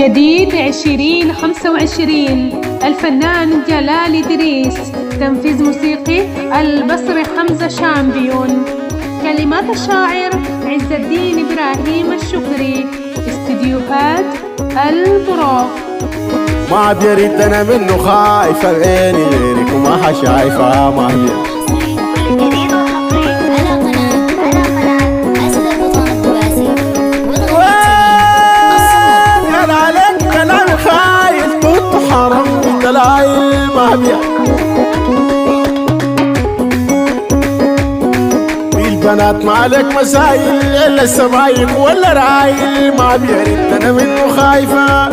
جديد 2025 الفنان جلال إدريس، تنفيذ موسيقي البصري حمزة شامبيون، كلمات الشاعر عز الدين إبراهيم الشكري، استديوهات البراق. ما بريد انا منه خايفة بعيني غيرك وما شايفة ما بيريد. دلايل ما بيع في البنات ما عليك مسايل الا السبايك ولا رايل ما بيرد انا منه خايفة.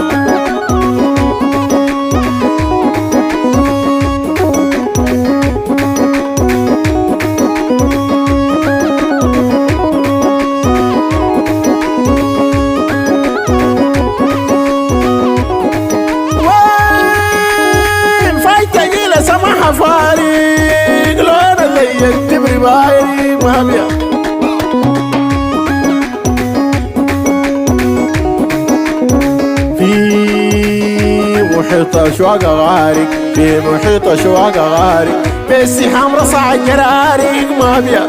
سماحة فارق لون زي التبر بايري ما بيع. في محيط أشواق غارق، في محيط أشواق غارق، بالسحام رصع الجرارق ما بيع.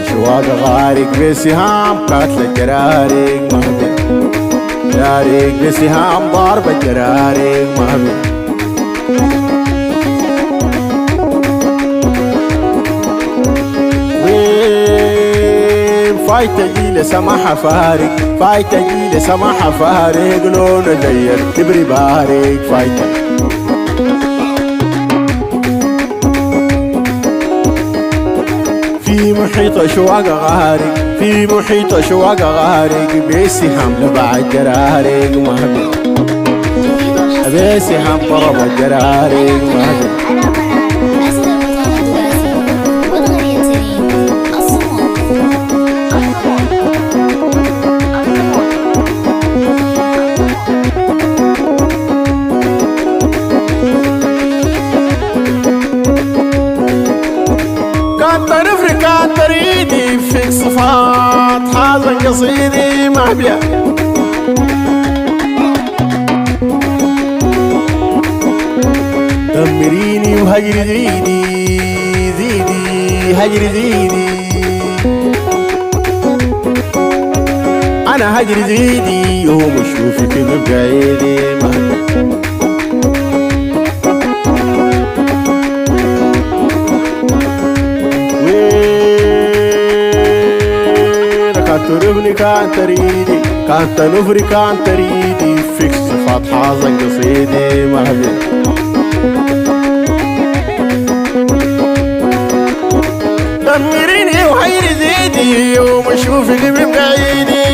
أشواق غارق بالسهام قتل الجرارق ما بيع. جرارق بسهام ضارب الجرارق ما بيع. وين فايتة جيلة سماحة فارق، فايتة جيلة سماحة فارق لون زي الكبر بارق فايتة. في محيط أشواق غارق، في محيط أشواق غارق، بسهام لبع الجرارق ما بيع. بسهام ضرب الجرارق ما بيع. كان تريدي فيك صفات حازن قصيدي ما بيع. دمريني وهجري زيدي زيدي هجري زيدي، انا هجري زيدي يوم اشوفك ببعيدي ما بيع. تربني كان تريدي، كان تنفري كان تريدي، فيك صفات حازن قصيدي ما بيع. دمريني وحيري زيدي يوم اشوفك من بعيدي.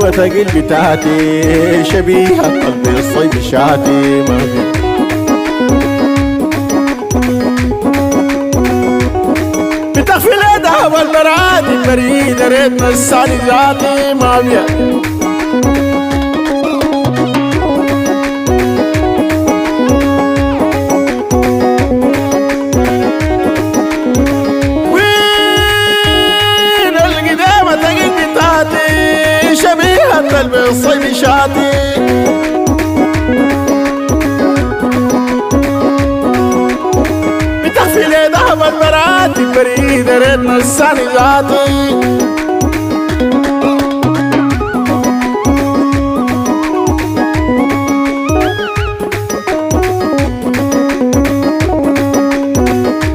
وثقل بتاعتي شبيهة قلبي الصيد شاتي ما بيع. بتخفي الذهب والبراد البريد ريت نساني ذاتي ما بيع. وين القدامة ثقل بتاعتي شبيهة قلبي الصيد شاتي. بتخفي لي ذهب البرات البريد ريت نساني ذاتي.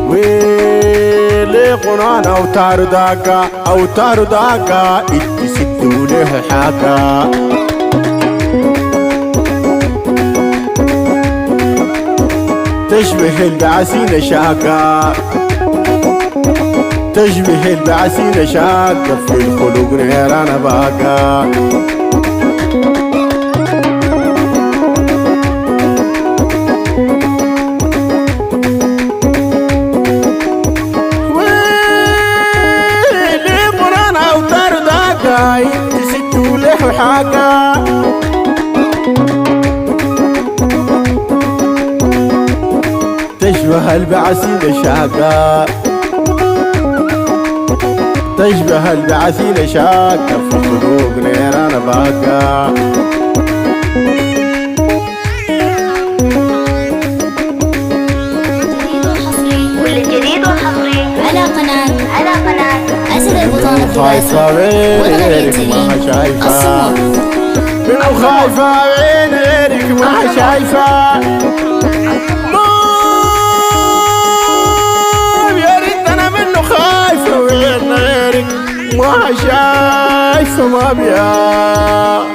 ويلي قرآن أوتار داكا أوتار داكا إتي ستو له حاكا. تشبه البعسين شاكا، تشبه البعسين شاكا، في الخلق نيران باكا. تشبه البعثين شاقة، تشبه البعثين شاقة في الخلوق نيران باقة. جديد وحصري على قناة أسد البطانة خايفة غيرك ما شايفة، منو خايفة غيرك ما شايفة. يا ريت أنا منو خايفة غيرك ما شايفة ما بيا.